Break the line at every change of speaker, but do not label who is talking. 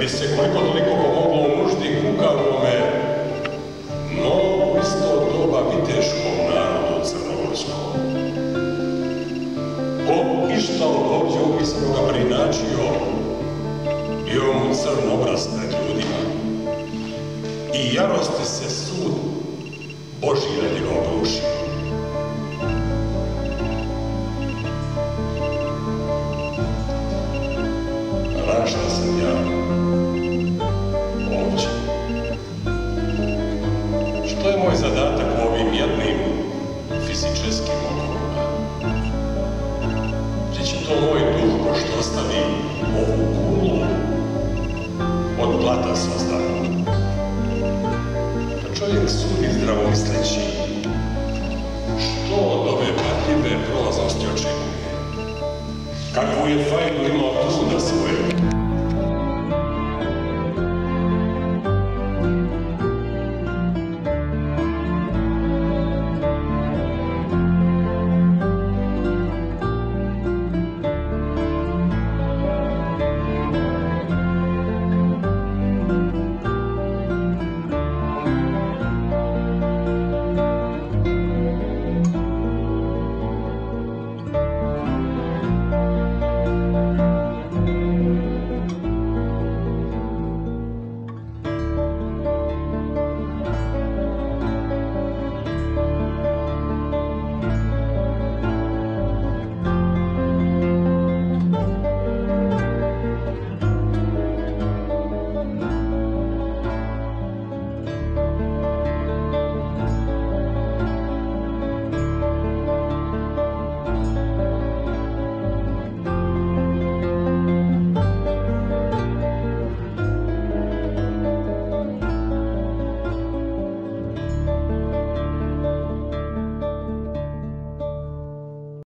bi se koliko toliko pomoglo u nuždi kukavome, no u isto doba viteškom narodu crnogorskom. Ko išta od ovdje upisanoga prinačio, bio mu crn obraz pred ljudima i jarosti se sud Božji na njega obrušio. Rašta sam ja ovdje. Što je moj zadatak u ovim jednim fizičkim okolima? Gdje će to moj duh ko što ostavi ovu kulu od blata sazdanu? Da čovjek sudi zdravomisleći, što od ove patljive prolaznosti očekuje? Kakvu je fajnu imao truda svoje